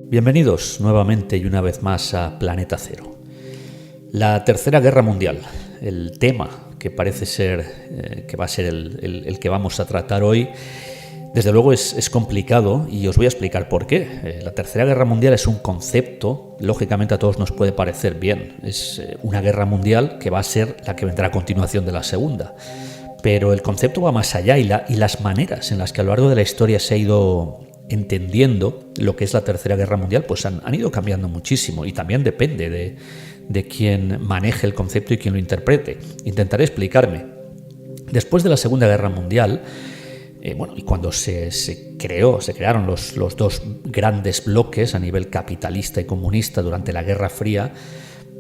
Bienvenidos nuevamente y una vez más a Planeta Cero. La Tercera Guerra Mundial, el tema que parece ser que va a ser el que vamos a tratar hoy, desde luego es complicado y os voy a explicar por qué. La Tercera Guerra Mundial es un concepto, lógicamente a todos nos puede parecer bien, es una guerra mundial que va a ser la que vendrá a continuación de la Segunda. Pero el concepto va más allá y las maneras en las que a lo largo de la historia se ha ido entendiendo lo que es la Tercera Guerra Mundial, pues han ido cambiando muchísimo y también depende de quién maneje el concepto y quién lo interprete. Intentaré explicarme. Después de la Segunda Guerra Mundial, y cuando se crearon los dos grandes bloques a nivel capitalista y comunista durante la Guerra Fría,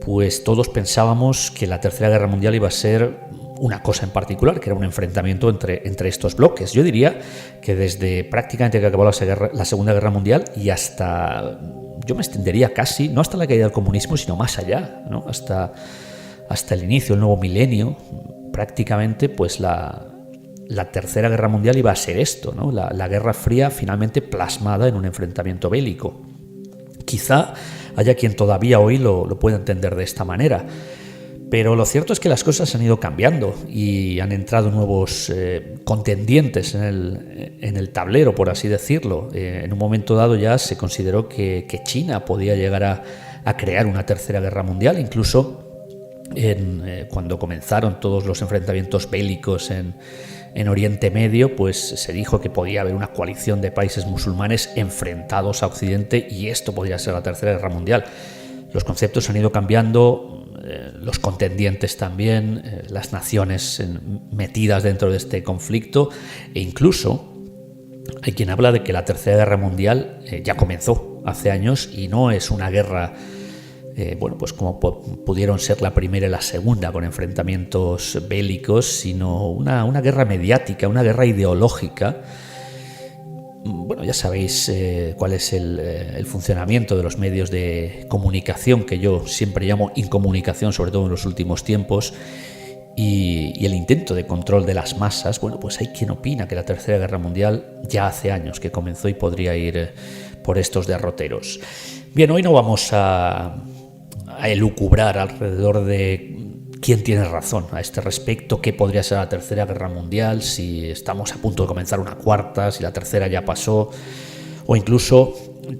pues todos pensábamos que la Tercera Guerra Mundial iba a ser una cosa en particular, que era un enfrentamiento entre estos bloques. Yo diría que desde prácticamente que acabó la Segunda Guerra Mundial y hasta, yo me extendería casi, no hasta la caída del comunismo, sino más allá, ¿no? Hasta el inicio del nuevo milenio, prácticamente pues la Tercera Guerra Mundial iba a ser esto, ¿no? La Guerra Fría finalmente plasmada en un enfrentamiento bélico. Quizá haya quien todavía hoy lo pueda entender de esta manera. Pero lo cierto es que las cosas han ido cambiando y han entrado nuevos contendientes en el tablero, por así decirlo. En un momento dado ya se consideró que China podía llegar a crear una tercera guerra mundial, incluso cuando comenzaron todos los enfrentamientos bélicos en Oriente Medio, pues se dijo que podía haber una coalición de países musulmanes enfrentados a Occidente y esto podría ser la tercera guerra mundial. Los conceptos han ido cambiando, los contendientes también, las naciones metidas dentro de este conflicto, e incluso hay quien habla de que la Tercera Guerra Mundial ya comenzó hace años y no es una guerra pues como pudieron ser la Primera y la Segunda, con enfrentamientos bélicos, sino una guerra mediática, una guerra ideológica. Bueno, ya sabéis cuál es el funcionamiento de los medios de comunicación, que yo siempre llamo incomunicación, sobre todo en los últimos tiempos, y el intento de control de las masas. Bueno, pues hay quien opina que la Tercera Guerra Mundial ya hace años que comenzó y podría ir por estos derroteros. Bien, hoy no vamos a elucubrar alrededor de quién tiene razón a este respecto, qué podría ser la Tercera Guerra Mundial, si estamos a punto de comenzar una cuarta, si la tercera ya pasó, o incluso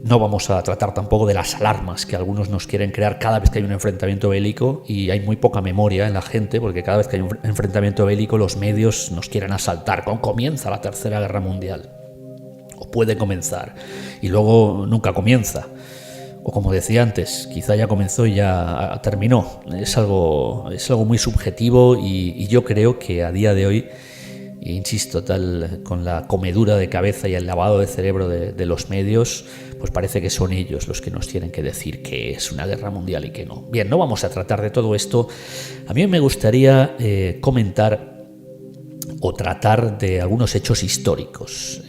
no vamos a tratar tampoco de las alarmas que algunos nos quieren crear cada vez que hay un enfrentamiento bélico, y hay muy poca memoria en la gente, porque cada vez que hay un enfrentamiento bélico los medios nos quieren asaltar con comienza la Tercera Guerra Mundial, o puede comenzar, y luego nunca comienza. O como decía antes, quizá ya comenzó y ya terminó. Es algo muy subjetivo y yo creo que a día de hoy, insisto, con la comedura de cabeza y el lavado de cerebro de los medios, pues parece que son ellos los que nos tienen que decir que es una guerra mundial y que no. Bien, no vamos a tratar de todo esto. A mí me gustaría comentar o tratar de algunos hechos históricos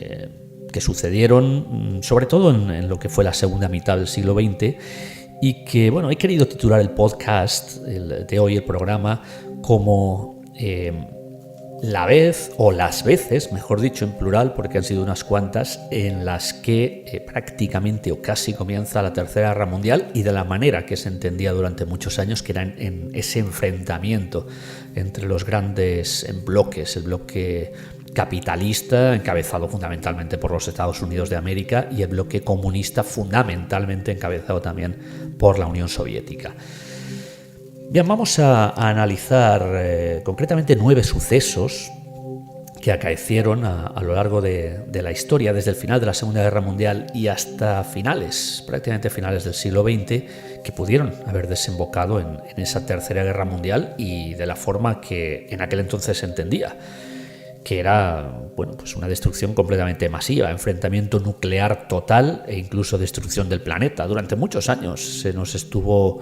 que sucedieron sobre todo en lo que fue la segunda mitad del siglo XX y que, bueno, he querido titular el podcast de hoy, el programa, como la vez o las veces, mejor dicho en plural, porque han sido unas cuantas, en las que prácticamente o casi comienza la Tercera Guerra Mundial y de la manera que se entendía durante muchos años, que era en ese enfrentamiento entre los grandes bloques, el bloque capitalista, encabezado fundamentalmente por los Estados Unidos de América, y el bloque comunista, fundamentalmente encabezado también por la Unión Soviética. Bien, vamos a analizar concretamente 9 sucesos que acaecieron a lo largo de la historia, desde el final de la Segunda Guerra Mundial y hasta prácticamente finales del siglo XX, que pudieron haber desembocado en esa Tercera Guerra Mundial y de la forma que en aquel entonces se entendía. que era, bueno, pues una destrucción completamente masiva, enfrentamiento nuclear total e incluso destrucción del planeta. Durante muchos años se nos estuvo,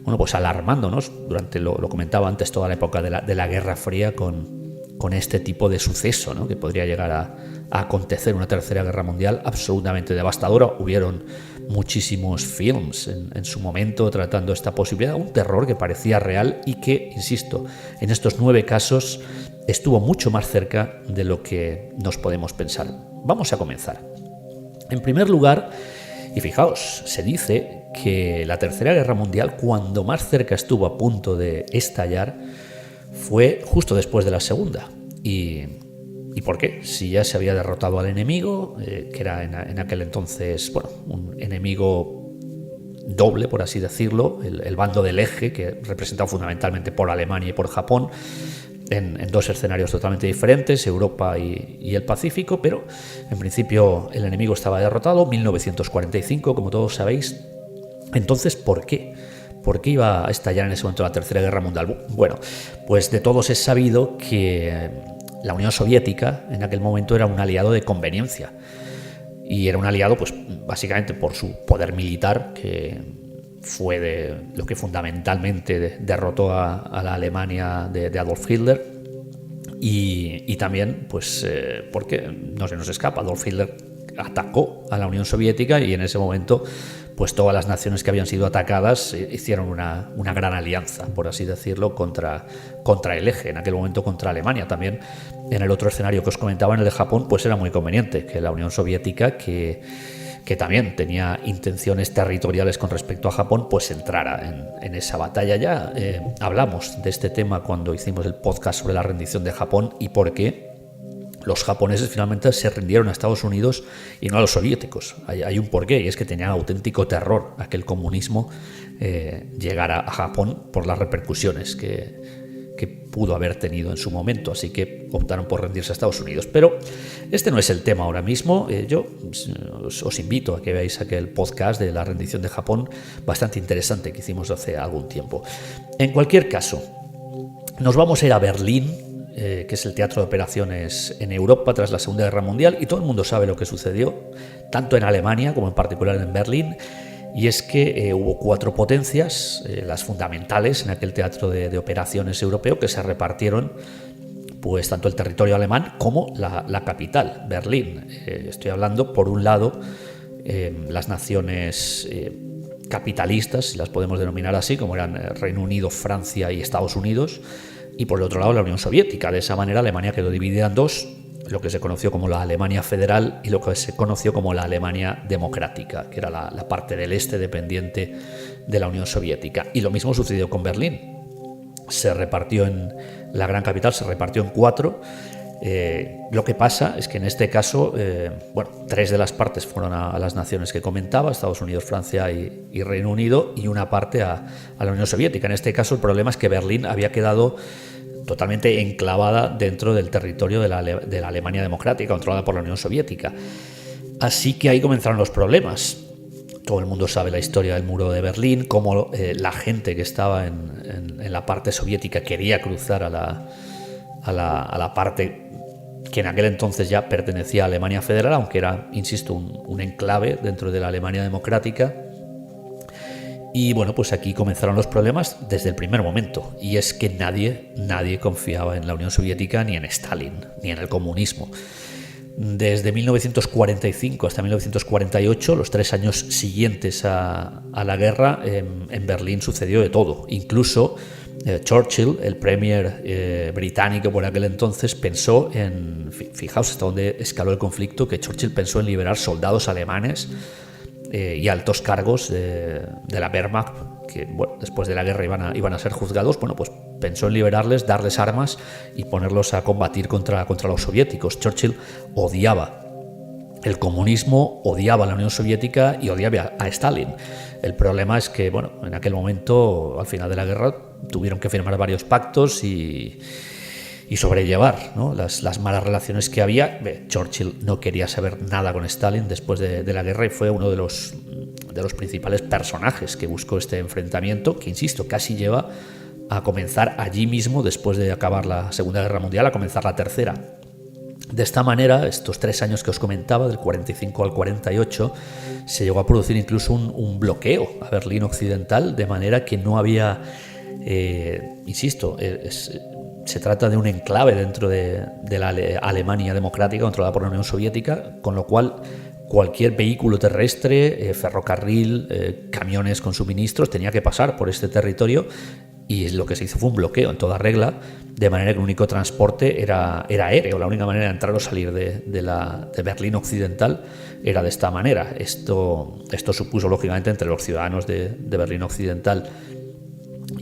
bueno, pues alarmándonos, durante, lo comentaba antes, toda la época de la Guerra Fría con este tipo de suceso, ¿no? Que podría llegar a acontecer, una tercera guerra mundial absolutamente devastadora. Hubieron muchísimos films en su momento tratando esta posibilidad, un terror que parecía real y que, insisto, en estos 9 casos estuvo mucho más cerca de lo que nos podemos pensar. Vamos a comenzar. En primer lugar, y fijaos, se dice que la Tercera Guerra Mundial, cuando más cerca estuvo a punto de estallar, fue justo después de la Segunda. ¿Y por qué? Si ya se había derrotado al enemigo, que era en aquel entonces, bueno, un enemigo doble, por así decirlo, el bando del Eje, que representado fundamentalmente por Alemania y por Japón, en 2 escenarios totalmente diferentes, Europa y el Pacífico, pero en principio el enemigo estaba derrotado, 1945, como todos sabéis. Entonces, ¿por qué? ¿Por qué iba a estallar en ese momento la Tercera Guerra Mundial? Bueno, pues de todos es sabido que la Unión Soviética en aquel momento era un aliado de conveniencia, y era un aliado pues básicamente por su poder militar, que fue de lo que fundamentalmente derrotó a la Alemania de Adolf Hitler, y también pues porque no se nos escapa, Adolf Hitler atacó a la Unión Soviética, y en ese momento pues todas las naciones que habían sido atacadas hicieron una gran alianza, por así decirlo, contra el Eje, en aquel momento contra Alemania. También en el otro escenario que os comentaba, en el de Japón, pues era muy conveniente que la Unión Soviética, que también tenía intenciones territoriales con respecto a Japón, pues entrara en esa batalla. Ya hablamos de este tema cuando hicimos el podcast sobre la rendición de Japón y por qué los japoneses finalmente se rindieron a Estados Unidos y no a los soviéticos. Hay un porqué, y es que tenían auténtico terror a que el comunismo llegara a Japón por las repercusiones que pudo haber tenido en su momento, así que optaron por rendirse a Estados Unidos. Pero este no es el tema ahora mismo. Yo os invito a que veáis aquel podcast de la rendición de Japón, bastante interesante, que hicimos hace algún tiempo. En cualquier caso, nos vamos a ir a Berlín, que es el teatro de operaciones en Europa tras la Segunda Guerra Mundial, y todo el mundo sabe lo que sucedió, tanto en Alemania como en particular en Berlín, y es que hubo 4 potencias, las fundamentales en aquel teatro de operaciones europeo, que se repartieron pues tanto el territorio alemán como la capital, Berlín. Estoy hablando, por un lado, las naciones capitalistas, si las podemos denominar así, como eran Reino Unido, Francia y Estados Unidos, y por el otro lado la Unión Soviética. De esa manera Alemania quedó dividida en 2, lo que se conoció como la Alemania Federal y lo que se conoció como la Alemania Democrática, que era la parte del este dependiente de la Unión Soviética. Y lo mismo sucedió con Berlín. La gran capital se repartió en 4. Lo que pasa es que en este caso, 3 de las partes fueron a las naciones que comentaba, Estados Unidos, Francia y Reino Unido, y una parte a la Unión Soviética. En este caso el problema es que Berlín había quedado totalmente enclavada dentro del territorio de la Alemania Democrática, controlada por la Unión Soviética. Así que ahí comenzaron los problemas. Todo el mundo sabe la historia del muro de Berlín, cómo la gente que estaba en la parte soviética quería cruzar a la parte que en aquel entonces ya pertenecía a Alemania Federal, aunque era, insisto, un enclave dentro de la Alemania Democrática. Y bueno, pues aquí comenzaron los problemas desde el primer momento, y es que nadie confiaba en la Unión Soviética, ni en Stalin, ni en el comunismo. Desde 1945 hasta 1948, los 3 años siguientes a la guerra, en Berlín sucedió de todo. Incluso Churchill, el premier británico por aquel entonces, pensó en, fijaos hasta dónde escaló el conflicto, que Churchill pensó en liberar soldados alemanes y altos cargos de la Wehrmacht, que después de la guerra iban a ser juzgados. Bueno, pues pensó en liberarles, darles armas y ponerlos a combatir contra los soviéticos. Churchill odiaba el comunismo, odiaba a la Unión Soviética y odiaba a Stalin. El problema es que, en aquel momento, al final de la guerra, tuvieron que firmar varios pactos y sobrellevar, ¿no?, las malas relaciones que había. Churchill no quería saber nada con Stalin después de la guerra, y fue uno de los principales personajes que buscó este enfrentamiento, que, insisto, casi lleva a comenzar allí mismo, después de acabar la Segunda Guerra Mundial, a comenzar la Tercera. De esta manera, estos 3 años que os comentaba, del 45 al 48, se llegó a producir incluso un bloqueo a Berlín Occidental, de manera que no había, insisto, se trata de un enclave dentro de la Alemania democrática controlada por la Unión Soviética, con lo cual cualquier vehículo terrestre, ferrocarril, camiones con suministros tenía que pasar por este territorio, y lo que se hizo fue un bloqueo en toda regla, de manera que el único transporte era aéreo. La única manera de entrar o salir de Berlín Occidental era de esta manera. Esto supuso, lógicamente, entre los ciudadanos de Berlín Occidental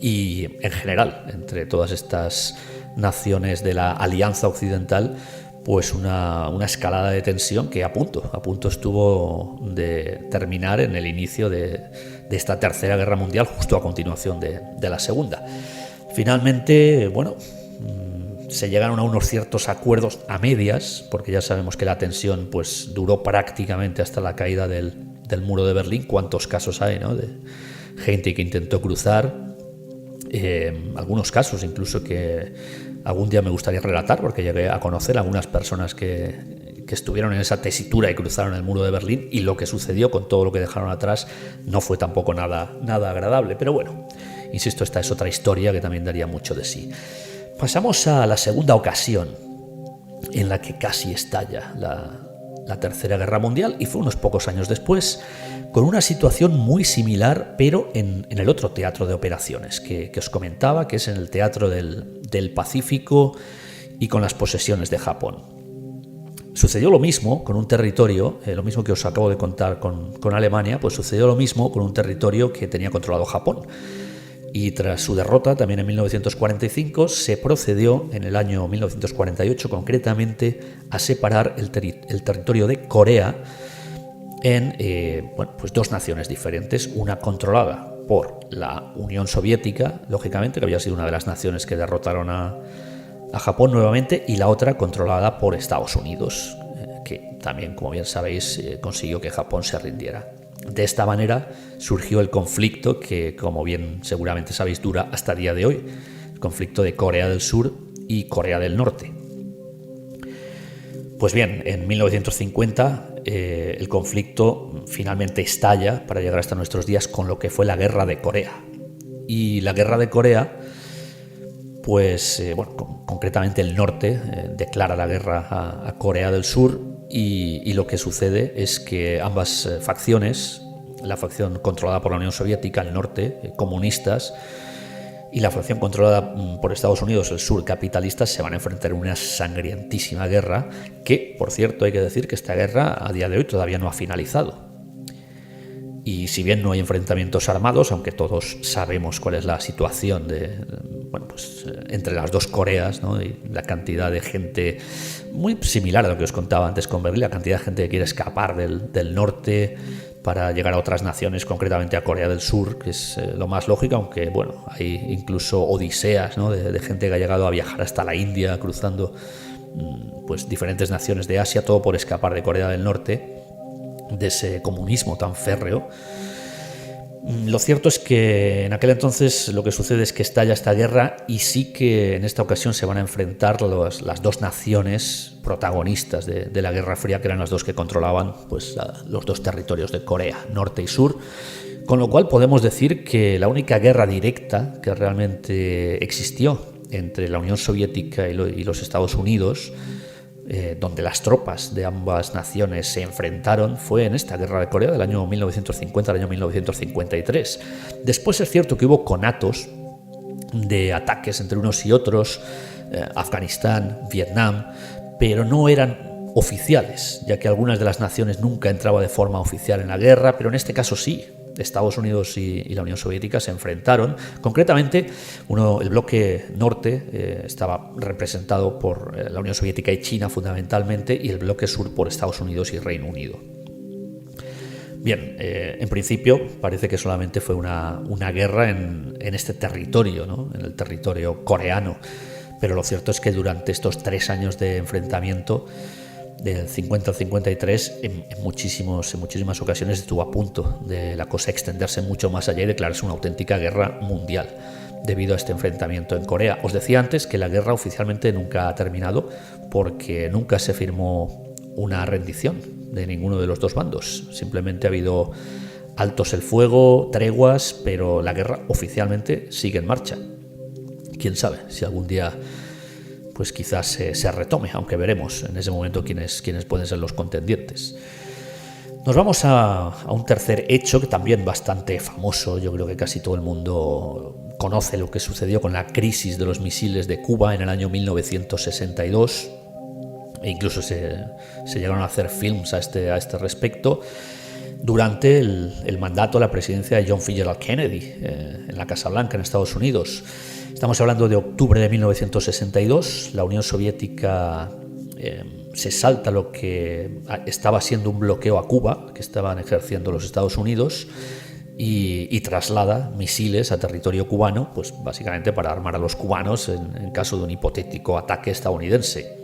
y en general entre todas estas naciones de la Alianza Occidental, pues una escalada de tensión que a punto estuvo de terminar en el inicio de esta Tercera Guerra Mundial, justo a continuación de la Segunda. Finalmente, bueno, se llegaron a unos ciertos acuerdos a medias, porque ya sabemos que la tensión pues duró prácticamente hasta la caída del muro de Berlín. ¿Cuántos casos hay, no?, de gente que intentó cruzar? Algunos casos incluso que algún día me gustaría relatar, porque llegué a conocer a algunas personas que estuvieron en esa tesitura y cruzaron el muro de Berlín, y lo que sucedió con todo lo que dejaron atrás no fue tampoco nada agradable. Pero bueno, insisto, esta es otra historia que también daría mucho de sí. Pasamos a la segunda ocasión en la que casi estalla la Tercera Guerra Mundial, y fue unos pocos años después, con una situación muy similar, pero en el otro teatro de operaciones que os comentaba, que es en el teatro del Pacífico y con las posesiones de Japón. Sucedió lo mismo con un territorio, lo mismo que os acabo de contar con Alemania, pues sucedió lo mismo con un territorio que tenía controlado Japón. Y tras su derrota, también en 1945, se procedió en el año 1948 concretamente a separar el territorio de Corea en pues dos naciones diferentes, una controlada por la Unión Soviética, lógicamente, que había sido una de las naciones que derrotaron a Japón nuevamente, y la otra controlada por Estados Unidos, que también, como bien sabéis, consiguió que Japón se rindiera. De esta manera surgió el conflicto que, como bien seguramente sabéis, dura hasta el día de hoy, el conflicto de Corea del Sur y Corea del Norte. Pues bien, en 1950 el conflicto finalmente estalla para llegar hasta nuestros días con lo que fue la Guerra de Corea. Y la Guerra de Corea, pues concretamente el norte declara la guerra a Corea del Sur, y lo que sucede es que ambas facciones, la facción controlada por la Unión Soviética, el norte, comunistas, y la facción controlada por Estados Unidos, el sur, capitalistas, se van a enfrentar en una sangrientísima guerra que, por cierto, hay que decir que esta guerra a día de hoy todavía no ha finalizado. Y si bien no hay enfrentamientos armados, aunque todos sabemos cuál es la situación entre las dos Coreas, ¿no?, y la cantidad de gente muy similar a lo que os contaba antes con Berlín, la cantidad de gente que quiere escapar del norte para llegar a otras naciones, concretamente a Corea del Sur, que es lo más lógico, aunque hay incluso odiseas, ¿no?, de gente que ha llegado a viajar hasta la India, cruzando pues diferentes naciones de Asia, todo por escapar de Corea del Norte, de ese comunismo tan férreo. Lo cierto es que en aquel entonces lo que sucede es que estalla esta guerra, y sí que en esta ocasión se van a enfrentar las dos naciones protagonistas de la Guerra Fría, que eran las dos que controlaban pues los dos territorios de Corea, norte y sur, con lo cual podemos decir que la única guerra directa que realmente existió entre la Unión Soviética y los Estados Unidos, donde las tropas de ambas naciones se enfrentaron, fue en esta Guerra de Corea del año 1950 al año 1953. Después es cierto que hubo conatos de ataques entre unos y otros, Afganistán, Vietnam, pero no eran oficiales, ya que algunas de las naciones nunca entraban de forma oficial en la guerra, pero en este caso sí. Estados Unidos y la Unión Soviética se enfrentaron. Concretamente, el bloque norte estaba representado por la Unión Soviética y China fundamentalmente, y el bloque sur por Estados Unidos y Reino Unido. Bien, en principio parece que solamente fue una guerra en este territorio, ¿no?, en el territorio coreano, pero lo cierto es que durante estos 3 años de enfrentamiento, del 50 al 53, en muchísimas ocasiones estuvo a punto de la cosa extenderse mucho más allá y declararse una auténtica guerra mundial. debido a este enfrentamiento en Corea. Os decía antes que la guerra oficialmente nunca ha terminado porque nunca se firmó una rendición de ninguno de los dos bandos. Simplemente ha habido altos el fuego, treguas, pero la guerra oficialmente sigue en marcha. Quién sabe si algún día pues quizás se retome, aunque veremos en ese momento quiénes pueden ser los contendientes. Nos vamos a un tercer hecho que también bastante famoso. Yo creo que casi todo el mundo conoce lo que sucedió con la crisis de los misiles de Cuba en el año 1962. E incluso se llegaron a hacer films a este respecto durante el mandato, la presidencia de John Fitzgerald Kennedy en la Casa Blanca en Estados Unidos. Estamos hablando de octubre de 1962. La Unión Soviética se salta lo que estaba siendo un bloqueo a Cuba, que estaban ejerciendo los Estados Unidos, y traslada misiles a territorio cubano, pues básicamente para armar a los cubanos en caso de un hipotético ataque estadounidense.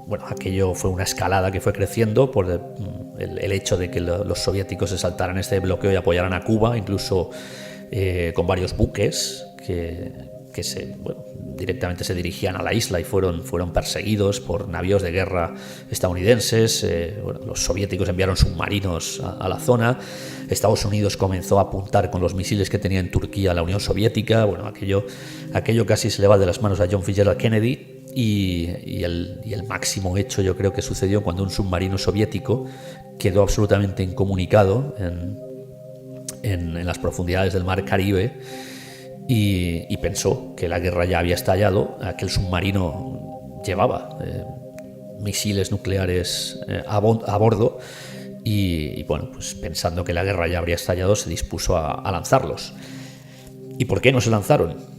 Bueno, aquello fue una escalada que fue creciendo por el hecho de que los soviéticos se saltaran este bloqueo y apoyaran a Cuba, incluso con varios buques que directamente se dirigían a la isla y fueron perseguidos por navíos de guerra estadounidenses. Los soviéticos enviaron submarinos a la zona. Estados Unidos comenzó a apuntar con los misiles que tenía en Turquía la Unión Soviética. Bueno, aquello casi se le va de las manos a John Fitzgerald Kennedy. Y el máximo hecho, yo creo que sucedió cuando un submarino soviético quedó absolutamente incomunicado en las profundidades del mar Caribe y pensó que la guerra ya había estallado. Aquel submarino llevaba misiles nucleares a bordo y bueno, pues pensando que la guerra ya habría estallado, se dispuso a lanzarlos. ¿Y por qué no se lanzaron?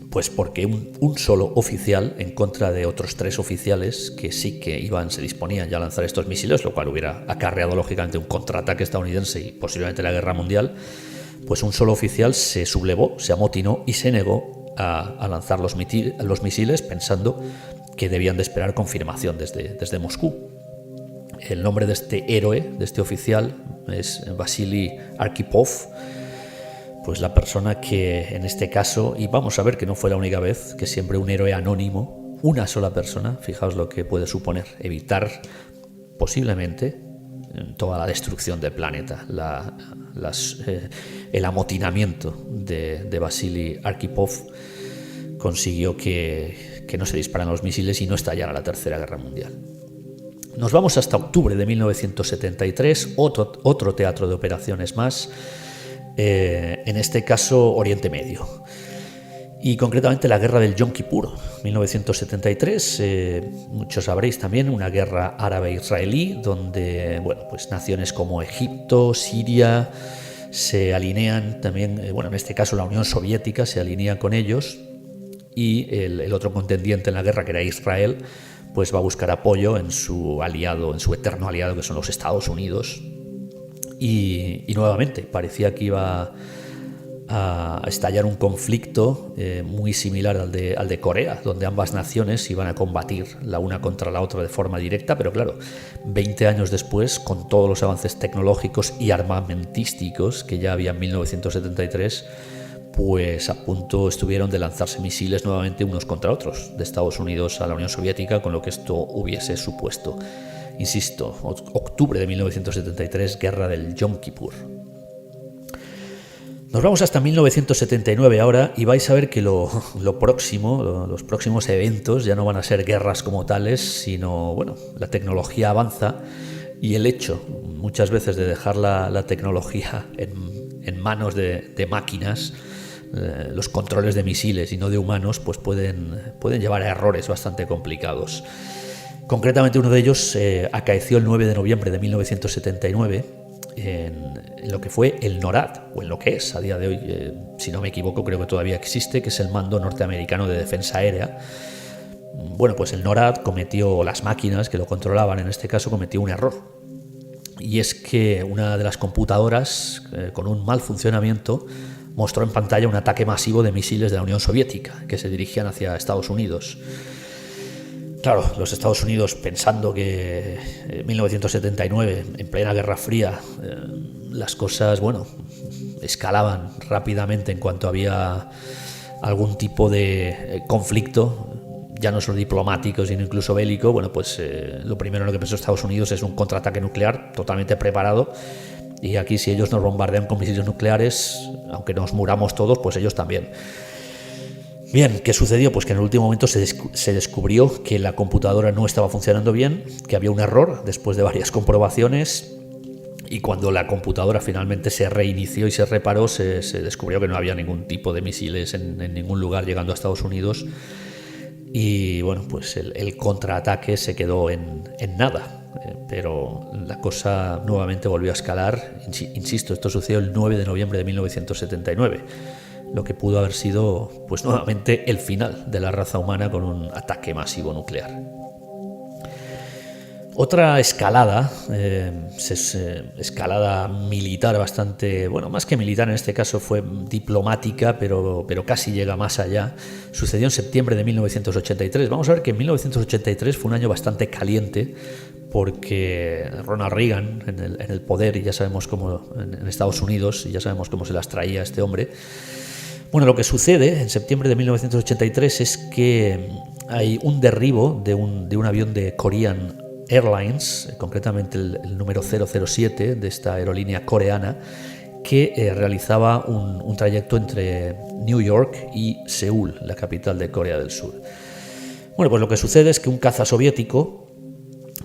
Pues porque un solo oficial, en contra de otros 3 oficiales que sí que se disponían ya a lanzar estos misiles, lo cual hubiera acarreado lógicamente un contraataque estadounidense y posiblemente la guerra mundial, pues un solo oficial se sublevó, se amotinó y se negó a lanzar los misiles pensando que debían de esperar confirmación desde Moscú. El nombre de este héroe, de este oficial, es Vasily Arkhipov. Pues la persona que en este caso, y vamos a ver que no fue la única vez, que siempre un héroe anónimo, una sola persona, fijaos lo que puede suponer, evitar posiblemente toda la destrucción del planeta, el amotinamiento de Vasily Arkhipov consiguió que no se dispararan los misiles y no estallara la Tercera Guerra Mundial. Nos vamos hasta octubre de 1973, otro teatro de operaciones más, en este caso Oriente Medio, y concretamente la guerra del Yom Kippur, 1973. Muchos sabréis también, una guerra árabe-israelí donde pues naciones como Egipto, Siria se alinean también, en este caso la Unión Soviética se alinea con ellos, y el otro contendiente en la guerra, que era Israel, pues va a buscar apoyo en su aliado, en su eterno aliado, que son los Estados Unidos. Y nuevamente parecía que iba a estallar un conflicto muy similar al de Corea, donde ambas naciones iban a combatir la una contra la otra de forma directa, pero claro, 20 años después, con todos los avances tecnológicos y armamentísticos que ya había en 1973, pues a punto estuvieron de lanzarse misiles nuevamente unos contra otros, de Estados Unidos a la Unión Soviética, con lo que esto hubiese supuesto. Insisto, octubre de 1973, guerra del Yom Kippur. Nos vamos hasta 1979 ahora y vais a ver que los próximos eventos ya no van a ser guerras como tales, sino, la tecnología avanza y el hecho muchas veces de dejar la tecnología en manos de máquinas, los controles de misiles y no de humanos, pues pueden llevar a errores bastante complicados. Concretamente uno de ellos acaeció el 9 de noviembre de 1979 en lo que fue el NORAD, o en lo que es a día de hoy, si no me equivoco, creo que todavía existe, que es el Mando Norteamericano de Defensa Aérea. Pues el NORAD cometió, las máquinas que lo controlaban en este caso, cometió un error. Y es que una de las computadoras, con un mal funcionamiento, mostró en pantalla un ataque masivo de misiles de la Unión Soviética que se dirigían hacia Estados Unidos. Claro, los Estados Unidos, pensando que en 1979, en plena Guerra Fría, las cosas, escalaban rápidamente en cuanto había algún tipo de conflicto, ya no solo diplomático, sino incluso bélico. Bueno, pues lo primero en lo que pensó Estados Unidos es un contraataque nuclear totalmente preparado. Y aquí, si ellos nos bombardean con misiles nucleares, aunque nos muramos todos, pues ellos también. Bien, ¿qué sucedió? Pues que en el último momento se descubrió que la computadora no estaba funcionando bien, que había un error después de varias comprobaciones, y cuando la computadora finalmente se reinició y se reparó, se descubrió que no había ningún tipo de misiles en ningún lugar llegando a Estados Unidos. Y bueno, pues el contraataque se quedó en nada, pero la cosa nuevamente volvió a escalar. Insisto, esto sucedió el 9 de noviembre de 1979. Lo que pudo haber sido, pues nuevamente, el final de la raza humana con un ataque masivo nuclear. Otra escalada, escalada militar bastante, bueno, más que militar en este caso fue diplomática, pero casi llega más allá, sucedió en septiembre de 1983. Vamos a ver que en 1983 fue un año bastante caliente, porque Ronald Reagan en el poder, y ya sabemos cómo en Estados Unidos, y ya sabemos cómo se las traía este hombre. Bueno, lo que sucede en septiembre de 1983 es que hay un derribo de un avión de Korean Airlines, concretamente el número 007 de esta aerolínea coreana, que realizaba un trayecto entre New York y Seúl, la capital de Corea del Sur. Bueno, pues lo que sucede es que un caza soviético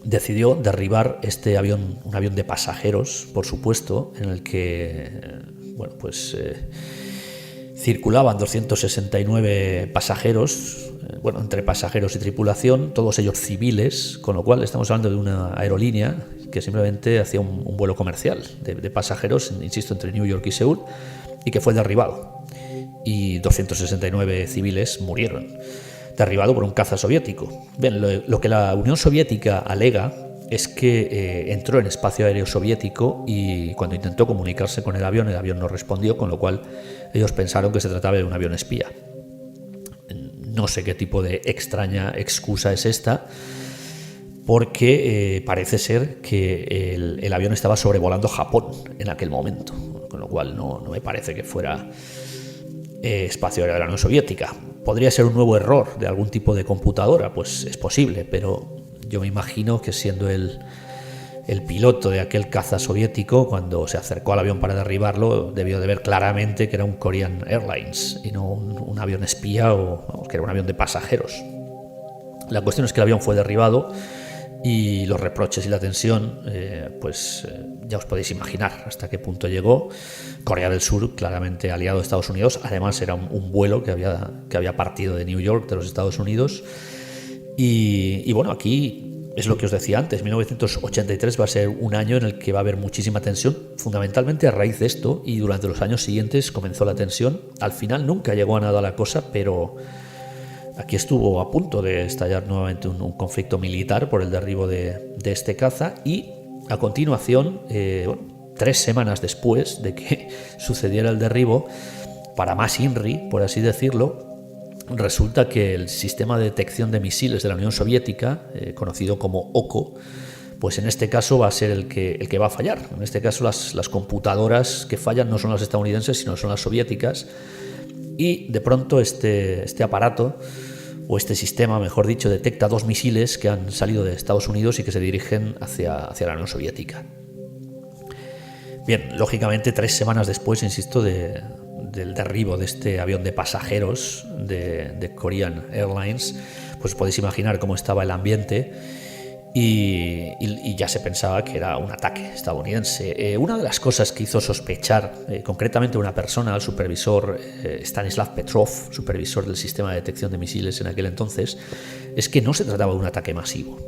decidió derribar este avión, un avión de pasajeros, por supuesto, en el que, bueno, pues circulaban 269 pasajeros, bueno, entre pasajeros y tripulación, todos ellos civiles, con lo cual estamos hablando de una aerolínea que simplemente hacía un vuelo comercial de pasajeros, insisto, entre New York y Seúl, y que fue derribado. Y 269 civiles murieron, derribado por un caza soviético. Bien, lo que la Unión Soviética alega es que entró en espacio aéreo soviético y cuando intentó comunicarse con el avión no respondió, con lo cual ellos pensaron que se trataba de un avión espía. No sé qué tipo de extraña excusa es esta, porque parece ser que el avión estaba sobrevolando Japón en aquel momento, con lo cual no me parece que fuera espacio aéreo de la Unión Soviética. ¿Podría ser un nuevo error de algún tipo de computadora? Pues es posible, pero yo me imagino que siendo el piloto de aquel caza soviético, cuando se acercó al avión para derribarlo, debió de ver claramente que era un Korean Airlines y no un avión espía o que era un avión de pasajeros. La cuestión es que el avión fue derribado y los reproches y la tensión, ya os podéis imaginar hasta qué punto llegó. Corea del Sur, claramente aliado de Estados Unidos, además era un vuelo que había partido de New York, de los Estados Unidos. Y bueno, aquí es lo que os decía antes, 1983 va a ser un año en el que va a haber muchísima tensión, fundamentalmente a raíz de esto, y durante los años siguientes comenzó la tensión. Al final nunca llegó a nada la cosa, pero aquí estuvo a punto de estallar nuevamente un conflicto militar por el derribo de este caza, y a continuación, 3 semanas después de que sucediera el derribo, para más INRI, por así decirlo, resulta que el sistema de detección de misiles de la Unión Soviética, conocido como OCO, pues en este caso va a ser el que va a fallar. En este caso las computadoras que fallan no son las estadounidenses, sino son las soviéticas, y de pronto este aparato, o este sistema, mejor dicho, detecta 2 misiles que han salido de Estados Unidos y que se dirigen hacia la Unión Soviética. Bien, lógicamente 3 semanas después, insisto, del derribo de este avión de pasajeros de Korean Airlines, pues podéis imaginar cómo estaba el ambiente y ya se pensaba que era un ataque estadounidense. Una de las cosas que hizo sospechar concretamente una persona, el supervisor Stanislav Petrov, supervisor del sistema de detección de misiles en aquel entonces, es que no se trataba de un ataque masivo.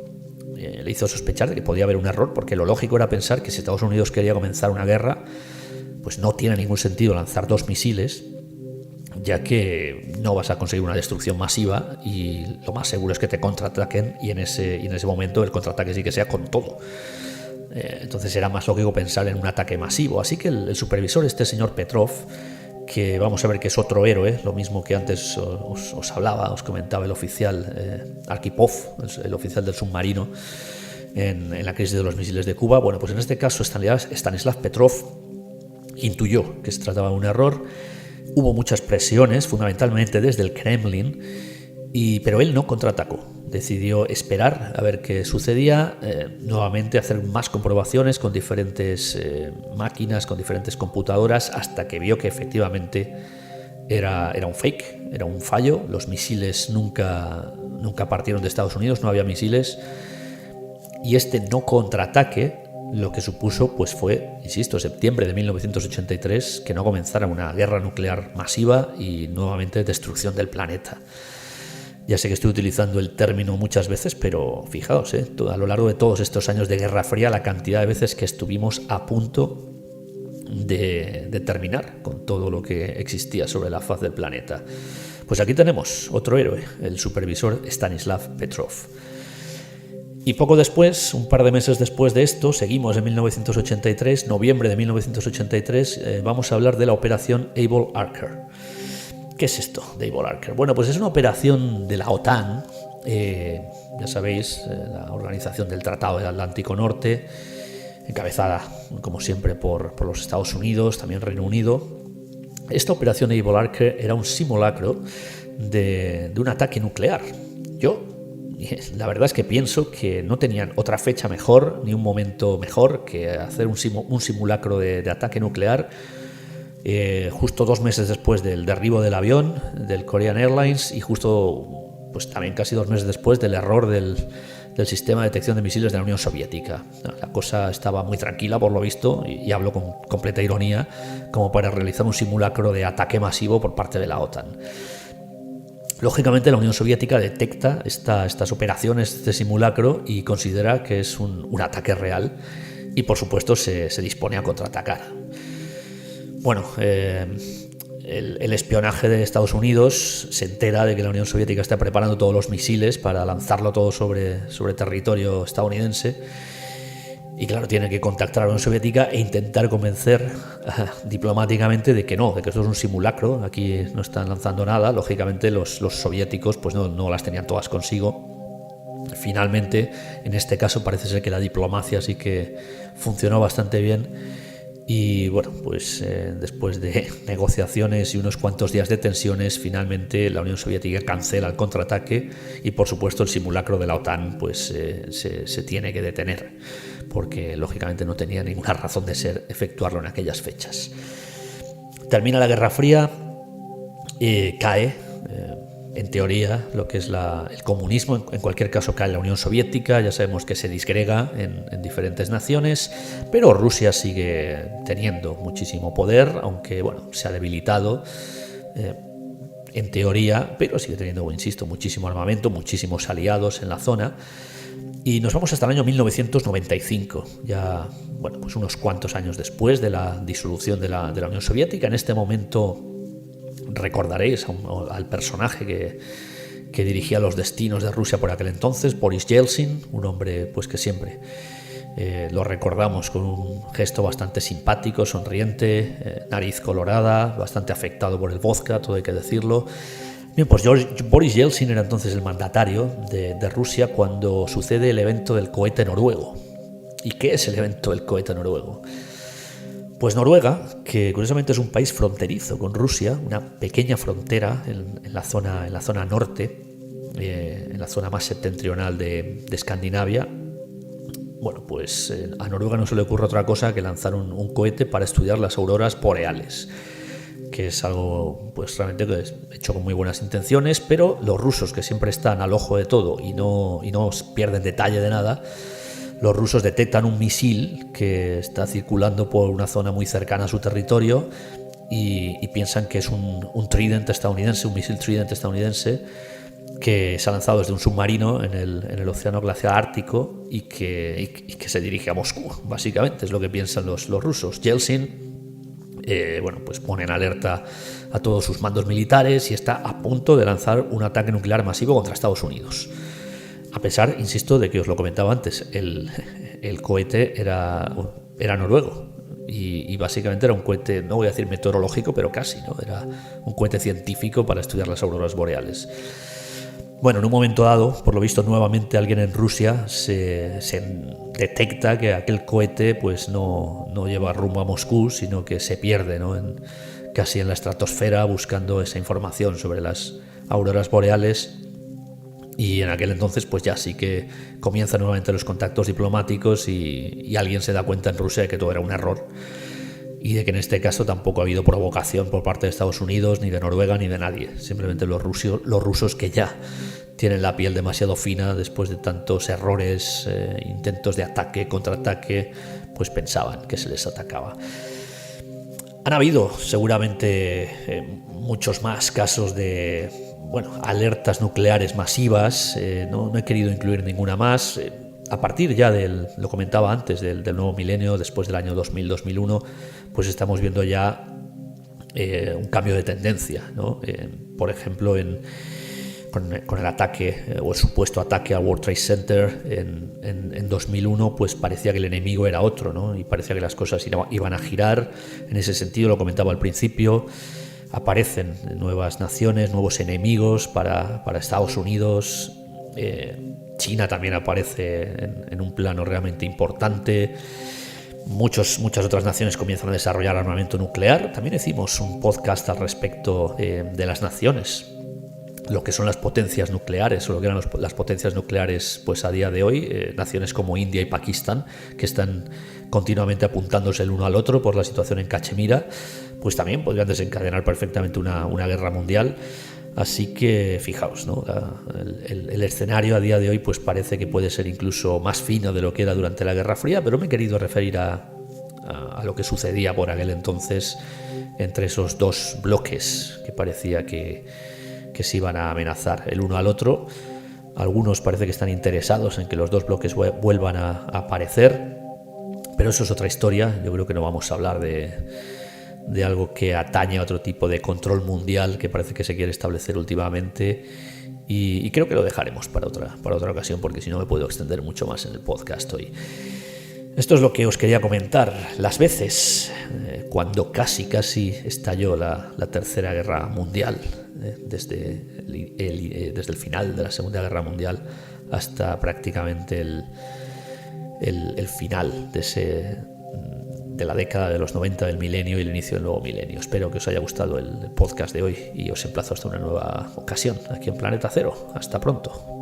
Le hizo sospechar de que podía haber un error, porque lo lógico era pensar que si Estados Unidos quería comenzar una guerra, pues no tiene ningún sentido lanzar 2 misiles, ya que no vas a conseguir una destrucción masiva y lo más seguro es que te contraataquen y en ese momento el contraataque sí que sea con todo. Entonces era más lógico pensar en un ataque masivo. Así que el supervisor, este señor Petrov, que vamos a ver que es otro héroe, lo mismo que antes os hablaba, os comentaba el oficial Arkhipov, el oficial del submarino en la crisis de los misiles de Cuba. Bueno, pues en este caso Stanislav Petrov intuyó que se trataba de un error. Hubo muchas presiones, fundamentalmente desde el Kremlin, pero él no contraatacó. Decidió esperar a ver qué sucedía, nuevamente hacer más comprobaciones con diferentes máquinas, con diferentes computadoras, hasta que vio que efectivamente era un fake, era un fallo. Los misiles nunca partieron de Estados Unidos, no había misiles, y este no contraataque lo que supuso pues fue, insisto, septiembre de 1983, que no comenzara una guerra nuclear masiva y nuevamente destrucción del planeta. Ya sé que estoy utilizando el término muchas veces, pero fijaos, a lo largo de todos estos años de Guerra Fría, la cantidad de veces que estuvimos a punto de terminar con todo lo que existía sobre la faz del planeta. Pues aquí tenemos otro héroe, el supervisor Stanislav Petrov. Y poco después, un par de meses después de esto, seguimos en 1983, noviembre de 1983, vamos a hablar de la operación Able Archer. ¿Qué es esto de Able Archer? Bueno, pues es una operación de la OTAN, ya sabéis, la Organización del Tratado del Atlántico Norte, encabezada, como siempre, por los Estados Unidos, también Reino Unido. Esta operación Able Archer era un simulacro de un ataque nuclear. La verdad es que pienso que no tenían otra fecha mejor, ni un momento mejor que hacer un simulacro de ataque nuclear, justo 2 meses después del derribo del avión, del Korean Airlines, y justo pues también casi 2 meses después del error del sistema de detección de misiles de la Unión Soviética. La cosa estaba muy tranquila, por lo visto, y hablo con completa ironía, como para realizar un simulacro de ataque masivo por parte de la OTAN. Lógicamente la Unión Soviética detecta estas operaciones, este simulacro, y considera que es un ataque real y por supuesto se dispone a contraatacar. Bueno, el espionaje de Estados Unidos se entera de que la Unión Soviética está preparando todos los misiles para lanzarlo todo sobre territorio estadounidense. Y claro, tiene que contactar a la Unión Soviética e intentar convencer diplomáticamente de que esto es un simulacro, aquí no están lanzando nada. Lógicamente los soviéticos pues no las tenían todas consigo. Finalmente, en este caso parece ser que la diplomacia sí que funcionó bastante bien. Y bueno, pues después de negociaciones y unos cuantos días de tensiones, finalmente la Unión Soviética cancela el contraataque y por supuesto el simulacro de la OTAN pues se tiene que detener, porque lógicamente no tenía ninguna razón de ser efectuarlo en aquellas fechas. Termina la Guerra Fría, cae en teoría lo que es el comunismo, en cualquier caso cae la Unión Soviética, ya sabemos que se disgrega en diferentes naciones, pero Rusia sigue teniendo muchísimo poder, aunque bueno, se ha debilitado en teoría, pero sigue teniendo, insisto, muchísimo armamento, muchísimos aliados en la zona. Y nos vamos hasta el año 1995, ya bueno, pues unos cuantos años después de la disolución de la Unión Soviética. En este momento recordaréis al personaje que dirigía los destinos de Rusia por aquel entonces, Boris Yeltsin, un hombre pues que siempre lo recordamos con un gesto bastante simpático, sonriente, nariz colorada, bastante afectado por el vodka, todo hay que decirlo. Bien, pues Boris Yeltsin era entonces el mandatario de Rusia cuando sucede el evento del cohete noruego. ¿Y qué es el evento del cohete noruego? Pues Noruega, que curiosamente es un país fronterizo con Rusia, una pequeña frontera en la zona norte, en la zona más septentrional de Escandinavia. Bueno, pues a Noruega no se le ocurre otra cosa que lanzar un cohete para estudiar las auroras boreales, que es algo pues realmente hecho con muy buenas intenciones, pero los rusos, que siempre están al ojo de todo y no pierden detalle de nada, los rusos detectan un misil que está circulando por una zona muy cercana a su territorio y piensan que es un Trident estadounidense, un misil Trident estadounidense que se ha lanzado desde un submarino en el océano glaciar ártico y que se dirige a Moscú, básicamente, es lo que piensan los rusos. Yeltsin pues pone en alerta a todos sus mandos militares y está a punto de lanzar un ataque nuclear masivo contra Estados Unidos. A pesar, insisto, de que os lo comentaba antes, el cohete era noruego y básicamente era un cohete, no voy a decir meteorológico, pero casi, ¿no? Era un cohete científico para estudiar las auroras boreales. Bueno, en un momento dado, por lo visto nuevamente alguien en Rusia se detecta que aquel cohete pues no lleva rumbo a Moscú, sino que se pierde, ¿no? Casi en la estratosfera buscando esa información sobre las auroras boreales. Y en aquel entonces pues ya sí que comienzan nuevamente los contactos diplomáticos y alguien se da cuenta en Rusia de que todo era un error y de que en este caso tampoco ha habido provocación por parte de Estados Unidos, ni de Noruega, ni de nadie. Simplemente los rusos que ya tienen la piel demasiado fina después de tantos errores, intentos de ataque, contraataque, pues pensaban que se les atacaba. Han habido seguramente muchos más casos de alertas nucleares masivas. No he querido incluir ninguna más. A partir ya lo comentaba antes, del nuevo milenio, después del año 2000-2001, pues estamos viendo ya un cambio de tendencia, ¿no? Por ejemplo, con el ataque o el supuesto ataque al World Trade Center en 2001, pues parecía que el enemigo era otro, ¿no? Y parecía que las cosas iban a girar. En ese sentido, lo comentaba al principio, aparecen nuevas naciones, nuevos enemigos para Estados Unidos. China también aparece en un plano realmente importante. Muchas otras naciones comienzan a desarrollar armamento nuclear. También hicimos un podcast al respecto de las naciones, lo que son las potencias nucleares o lo que eran las potencias nucleares pues a día de hoy, naciones como India y Pakistán, que están continuamente apuntándose el uno al otro por la situación en Cachemira, pues también podrían desencadenar perfectamente una guerra mundial. Así que fijaos, ¿no? El escenario a día de hoy pues parece que puede ser incluso más fino de lo que era durante la Guerra Fría, pero me he querido referir a lo que sucedía por aquel entonces entre esos dos bloques que parecía que se iban a amenazar el uno al otro. Algunos parece que están interesados en que los dos bloques vuelvan a aparecer, pero eso es otra historia. Yo creo que no vamos a hablar de algo que atañe a otro tipo de control mundial que parece que se quiere establecer últimamente, y creo que lo dejaremos para otra ocasión, porque si no me puedo extender mucho más en el podcast hoy. Esto es lo que os quería comentar. Las veces cuando casi estalló la Tercera Guerra Mundial, desde el final de la Segunda Guerra Mundial hasta prácticamente el final de la década de los 90 del milenio y el inicio del nuevo milenio. Espero que os haya gustado el podcast de hoy y os emplazo hasta una nueva ocasión aquí en Planeta Cero. Hasta pronto.